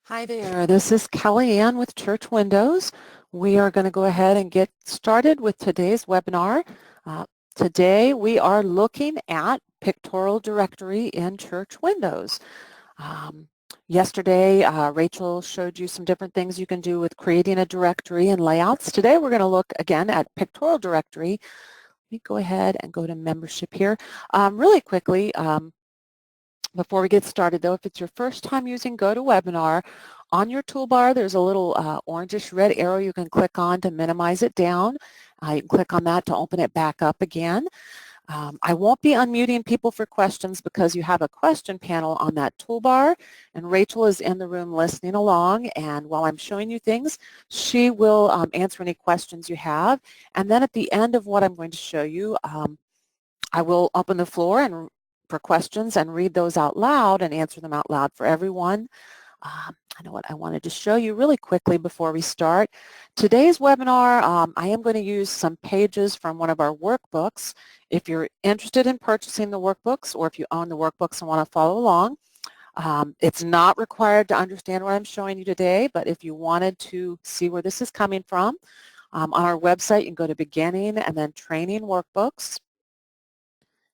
Hi there, this is Kelly Ann with Church Windows. We are going to go ahead and get started with today's webinar. Today we are looking at Pictorial Directory in Church Windows. Yesterday Rachel showed you some different things you can do with creating a directory and layouts. Today we're going to look again at Pictorial Directory. Let me go ahead and go to membership here. Really quickly, before we get started though, if it's your first time using GoToWebinar, on your toolbar there's a little orangish red arrow you can click on to minimize it down. You can click on that to open it back up again. I won't be unmuting people for questions because you have a question panel on that toolbar, and Rachel is in the room listening along, and while I'm showing you things, she will answer any questions you have. And then at the end of what I'm going to show you, I will open the floor and for questions and read those out loud and answer them out loud for everyone. I know what I wanted to show you really quickly before we start. Today's webinar, I am going to use some pages from one of our workbooks. If you're interested in purchasing the workbooks, or if you own the workbooks and want to follow along, it's not required to understand what I'm showing you today, but if you wanted to see where this is coming from, on our website you can go to Beginning and then Training Workbooks.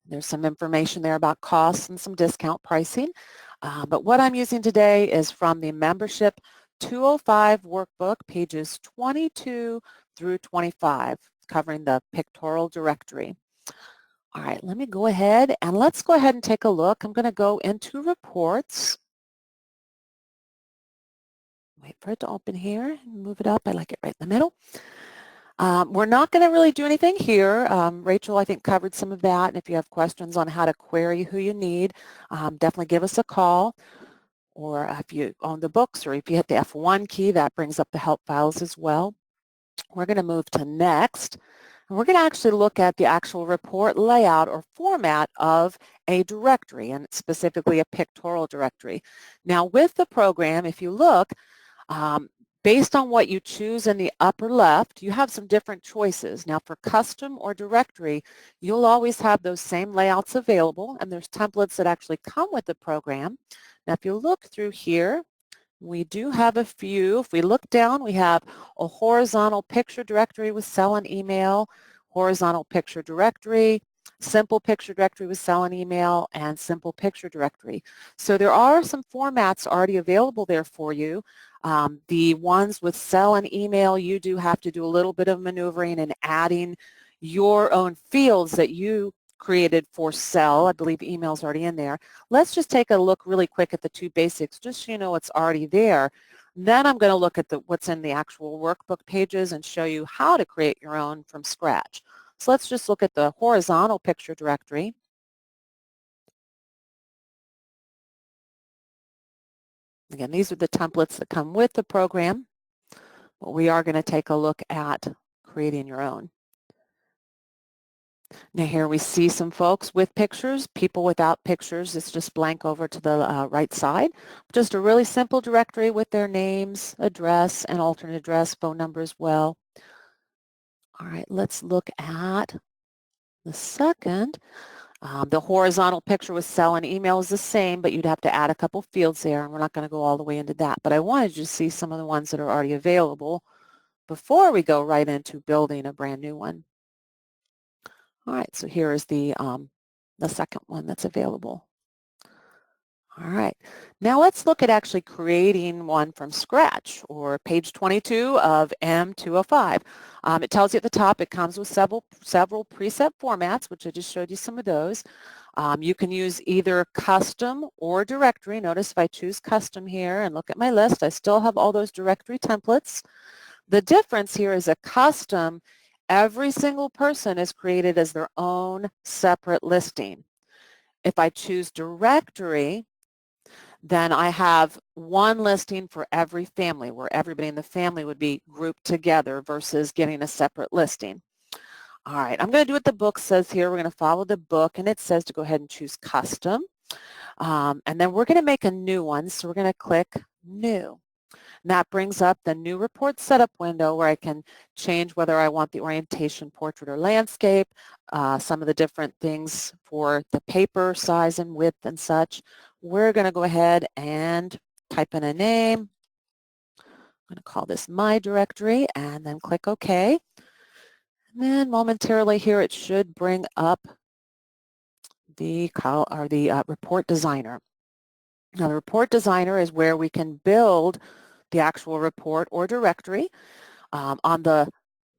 There's some information there about costs and some discount pricing. But what I'm using today is from the Membership 205 workbook, pages 22 through 25, covering the Pictorial Directory. All right, let me go ahead and let's go ahead and take a look. I'm going to go into Reports. Wait for it to open here. Move it up. I like it right in the middle. We're not going to really do anything here. Rachel, I think, covered some of that. And if you have questions on how to query who you need, definitely give us a call. Or if you own the books, or if you hit the F1 key, that brings up the help files as well. We're going to move to Next. And we're going to actually look at the actual report layout or format of a directory, and specifically a pictorial directory. Now, with the program, if you look, based on what you choose in the upper left, you have some different choices. Now for custom or directory, you'll always have those same layouts available, and there's templates that actually come with the program. Now if you look through here, we do have a few. If we look down, we have a horizontal picture directory with cell and email, horizontal picture directory, simple picture directory with cell and email, and simple picture directory. So there are some formats already available there for you. The ones with cell and email, you do have to do a little bit of maneuvering and adding your own fields that you created for cell. I believe email's already in there. Let's just take a look really quick at the two basics, just so you know what's already there. Then I'm going to look at what's in the actual workbook pages and show you how to create your own from scratch. So let's just look at the horizontal picture directory. Again, these are the templates that come with the program, but we are going to take a look at creating your own. Now here we see some folks with pictures, people without pictures. It's just blank over to the right side. Just a really simple directory with their names, address, and alternate address, phone number as well. All right, let's look at the second. The horizontal picture with cell and email is the same, but you'd have to add a couple fields there, and we're not going to go all the way into that. But I wanted you to see some of the ones that are already available before we go right into building a brand new one. All right, so here is the second one that's available. All right, now let's look at actually creating one from scratch, or page 22 of M205. It tells you at the top it comes with several preset formats, which I just showed you some of those. You can use either custom or directory. Notice if I choose custom here and look at my list, I still have all those directory templates. The difference here is a custom, every single person is created as their own separate listing. If I choose directory, then I have one listing for every family, where everybody in the family would be grouped together versus getting a separate listing. All right, I'm going to do what the book says here. We're going to follow the book, and it says to go ahead and choose custom. And then we're going to make a new one, so we're going to click New. And that brings up the new report setup window where I can change whether I want the orientation, portrait, or landscape, some of the different things for the paper size and width and such. We're going to go ahead and type in a name. going to call this My Directory and then click OK. And then momentarily here it should bring up the Report Designer. Now the Report Designer is where we can build the actual report or directory. On the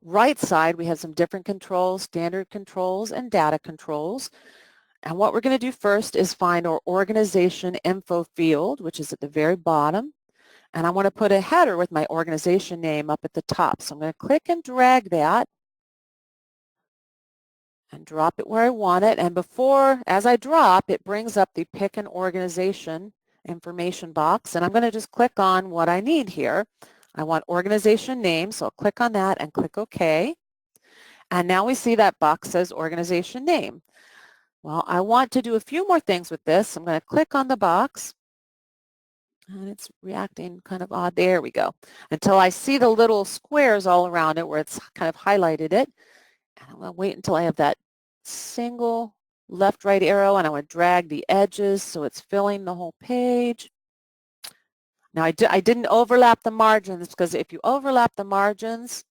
right side we have some different controls, standard controls and data controls. And what we're going to do first is find our organization info field, which is at the very bottom. And I want to put a header with my organization name up at the top. So I'm going to click and drag that and drop it where I want it. And as I drop, it brings up the pick an organization information box. And I'm going to just click on what I need here. I want organization name, so I'll click on that and click OK. And now we see that box says organization name. Well, I want to do a few more things with this. I'm going to click on the box. And it's reacting kind of odd. There we go. Until I see the little squares all around it where it's kind of highlighted it. And I'm going to wait until I have that single left-right arrow, and I want to drag the edges so it's filling the whole page. Now I didn't overlap the margins, because if you overlap the margins,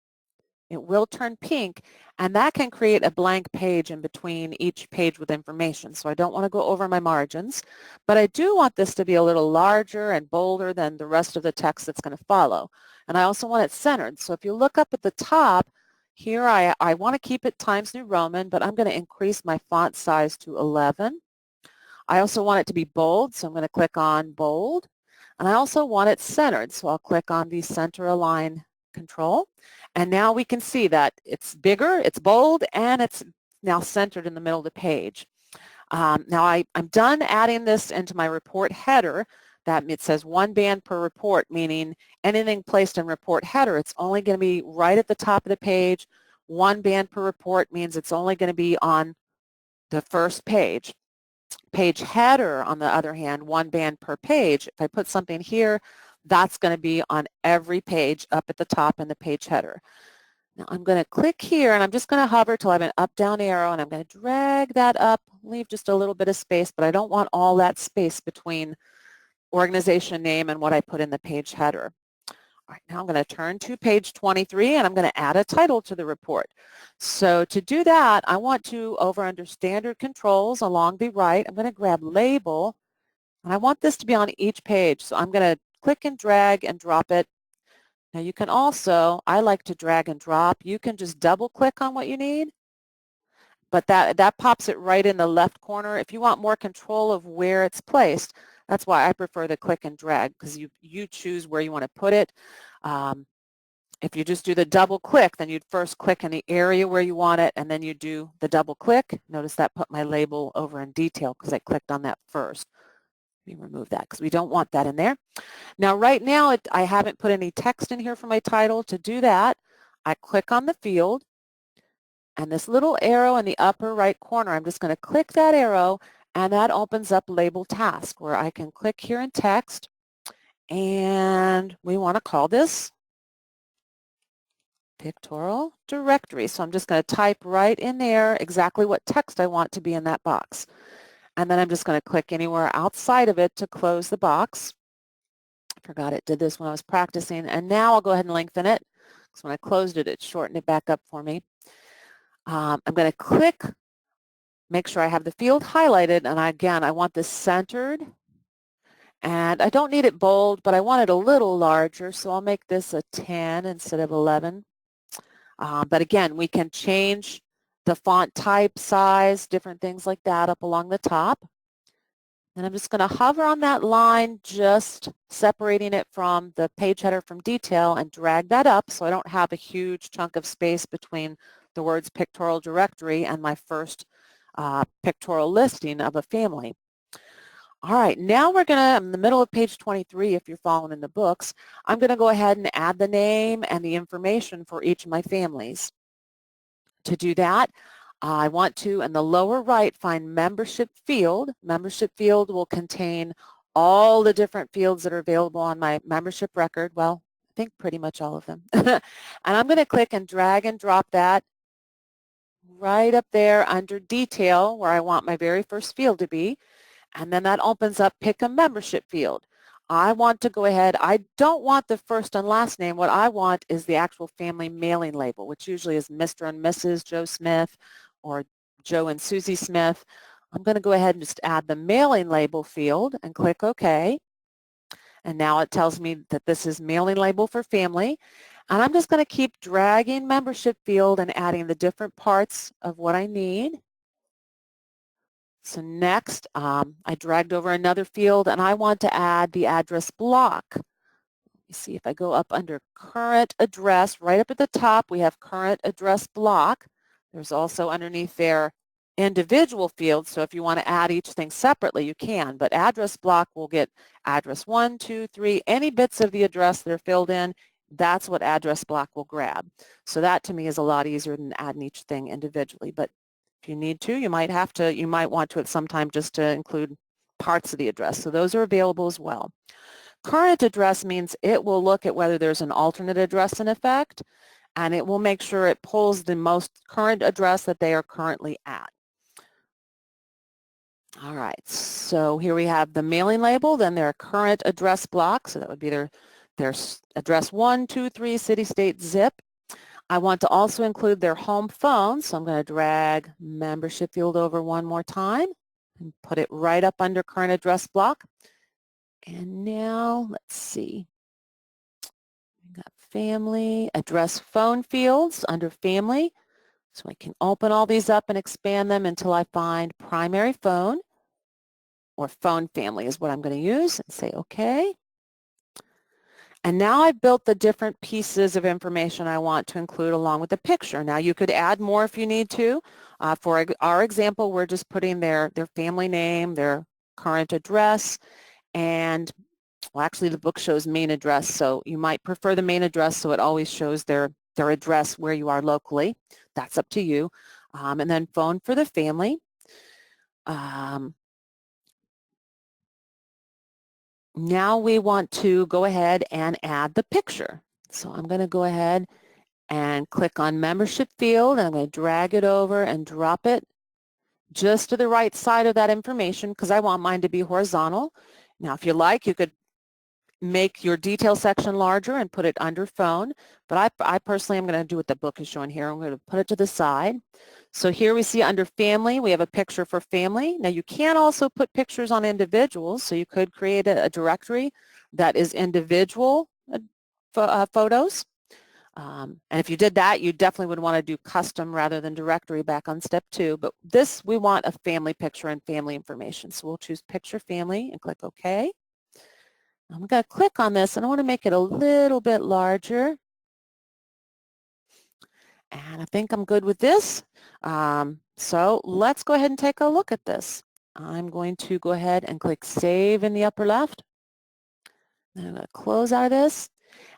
it will turn pink, and that can create a blank page in between each page with information. So I don't want to go over my margins, but I do want this to be a little larger and bolder than the rest of the text that's going to follow. And I also want it centered. So if you look up at the top, here I want to keep it Times New Roman, but I'm going to increase my font size to 11. I also want it to be bold, so I'm going to click on bold. And I also want it centered, so I'll click on the center align control. And now we can see that it's bigger, it's bold, and it's now centered in the middle of the page. Now I'm done adding this into my report header. That it says 1 band per report, meaning anything placed in report header, it's only going to be right at the top of the page. 1 band per report means it's only going to be on the first page. Page header, on the other hand, 1 band per page. If I put something here, that's going to be on every page up at the top in the page header. Now I'm going to click here, and I'm just going to hover till I have an up-down arrow, and I'm going to drag that up, leave just a little bit of space, but I don't want all that space between organization name and what I put in the page header. All right, now I'm going to turn to page 23, and I'm going to add a title to the report. So to do that, I want to, over under standard controls along the right, I'm going to grab label, and I want this to be on each page. So I'm going to click and drag and drop it. Now you can also, I like to drag and drop. You can just double click on what you need, but that pops it right in the left corner. If you want more control of where it's placed, that's why I prefer the click and drag, because you choose where you want to put it. If you just do the double click, then you'd first click in the area where you want it, and then you do the double click. Notice that put my label over in detail because I clicked on that first. Let me remove that because we don't want that in there. Now right now I haven't put any text in here for my title. To do that, I click on the field, and this little arrow in the upper right corner, I'm just going to click that arrow, and that opens up label task where I can click here in text, and we want to call this Pictorial Directory. So I'm just going to type right in there exactly what text I want to be in that box. And then I'm just going to click anywhere outside of it to close the box. I forgot it did this when I was practicing. And now I'll go ahead and lengthen it, because when I closed it, it shortened it back up for me. I'm going to click, make sure I have the field highlighted, and again, I want this centered. And I don't need it bold, but I want it a little larger, so I'll make this a 10 instead of 11. But again, we can change the font type, size, different things like that up along the top. And I'm just going to hover on that line, just separating it from the page header from detail, and drag that up so I don't have a huge chunk of space between the words Pictorial Directory and my first pictorial listing of a family. All right, now we're going to, in the middle of page 23, if you're following in the books, I'm going to go ahead and add the name and the information for each of my families. To do that, I want to, in the lower right, find membership field. Membership field will contain all the different fields that are available on my membership record. Well, I think pretty much all of them. And I'm going to click and drag and drop that right up there under detail where I want my very first field to be. And then that opens up pick a membership field. I want to go ahead, I don't want the first and last name. What I want is the actual family mailing label, which usually is Mr. and Mrs. Joe Smith or Joe and Susie Smith. I'm going to go ahead and just add the mailing label field and click OK. And now it tells me that this is mailing label for family. And I'm just going to keep dragging membership field and adding the different parts of what I need. So next, I dragged over another field and I want to add the address block. Let me see if I go up under current address, right up at the top, we have current address block. There's also underneath there individual fields, so if you want to add each thing separately, you can, but address block will get address 1, 2, 3, any bits of the address that are filled in, that's what address block will grab. So that to me is a lot easier than adding each thing individually, but if you need to, you might want to at some time just to include parts of the address. So those are available as well. Current address means it will look at whether there's an alternate address in effect, and it will make sure it pulls the most current address that they are currently at. All right, so here we have the mailing label, then their current address block, so that would be their address 1, 2, 3, city, state, zip. I want to also include their home phone, so I'm going to drag membership field over one more time and put it right up under current address block. And now, let's see, we got family, address phone fields under family. So I can open all these up and expand them until I find primary phone, or phone family is what I'm going to use, and say OK. And now I've built the different pieces of information I want to include along with the picture. Now you could add more if you need to. For our example, we're just putting their family name, their current address, and well, actually the book shows main address, so you might prefer the main address so it always shows their address where you are locally. That's up to you. And then phone for the family. Now we want to go ahead and add the picture. So I'm going to go ahead and click on membership field, and I'm going to drag it over and drop it just to the right side of that information because I want mine to be horizontal. Now if you like, you could make your detail section larger and put it under phone, but I personally am going to do what the book is showing here. I'm going to put it to the side. So here we see under family, we have a picture for family. Now you can also put pictures on individuals, so you could create a directory that is individual photos. And if you did that, you definitely would want to do custom rather than directory back on step 2. But this, we want a family picture and family information. So we'll choose picture family and click OK. I'm going to click on this and I want to make it a little bit larger. And I think I'm good with this. So let's go ahead and take a look at this. I'm going to go ahead and click Save in the upper left. I'm going to close out of this.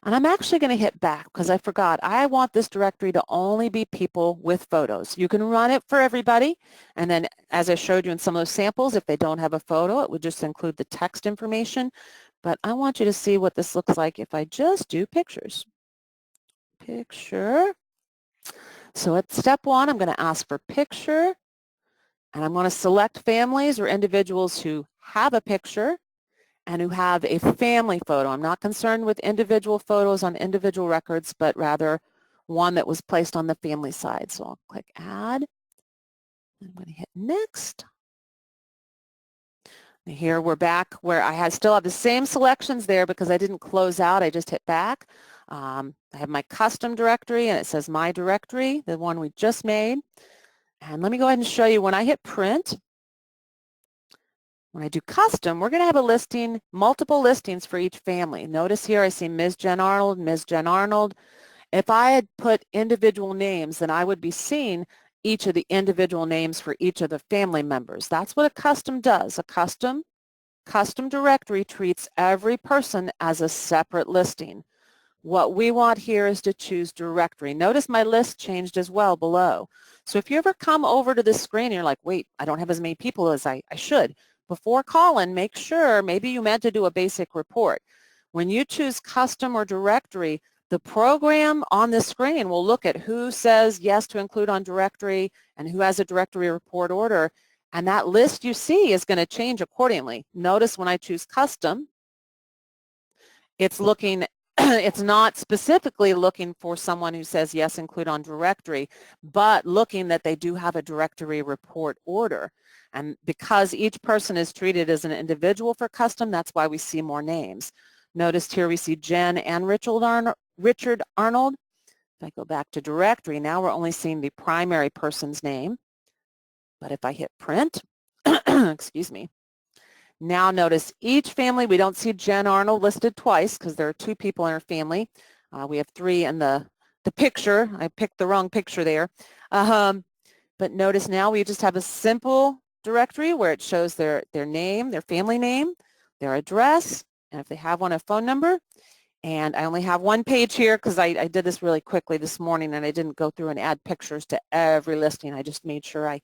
And I'm actually going to hit back because I forgot. I want this directory to only be people with photos. You can run it for everybody. And then as I showed you in some of those samples, if they don't have a photo, it would just include the text information. But I want you to see what this looks like if I just do pictures. Picture. So at step 1, I'm going to ask for picture. And I'm going to select families or individuals who have a picture and who have a family photo. I'm not concerned with individual photos on individual records, but rather one that was placed on the family side. So I'll click Add. I'm going to hit Next. And here we're back where I still have the same selections there because I didn't close out. I just hit back. I have my custom directory, and it says My Directory, the one we just made. And let me go ahead and show you when I hit Print. When I do custom, we're going to have a listing, multiple listings for each family. Notice here I see Ms. Jen Arnold, Ms. Jen Arnold. If I had put individual names, then I would be seeing each of the individual names for each of the family members. That's what a custom does. A custom directory treats every person as a separate listing. What we want here is to choose directory. Notice my list changed as well below. So if you ever come over to this screen and you're like, wait, I don't have as many people as I should. Before calling, make sure, maybe you meant to do a basic report. When you choose custom or directory, the program on the screen will look at who says yes to include on directory and who has a directory report order, and that list you see is going to change accordingly. Notice when I choose custom, it's looking, it's not specifically looking for someone who says yes, include on directory, but looking that they do have a directory report order. And because each person is treated as an individual for custom, that's why we see more names. Notice here we see Jen and Richard Arnold. If I go back to directory, now we're only seeing the primary person's name. But if I hit print, excuse me, now notice each family, we don't see Jen Arnold listed twice because there are 2 people in her family. We have 3 in the picture. I picked the wrong picture there. But notice now we just have a simple directory where it shows their name, their family name, their address, and if they have one, a phone number. And I only have one page here because I did this really quickly this morning and I didn't go through and add pictures to every listing. I just made sure I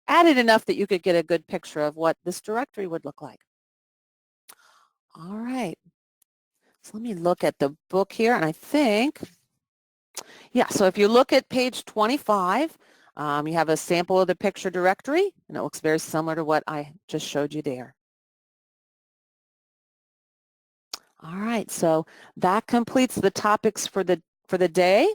added enough that you could get a good picture of what this directory would look like. All right. So let me look at the book here, and I think, yeah, so if you look at page 25, you have a sample of the picture directory, and it looks very similar to what I just showed you there. All right, so that completes the topics for the day.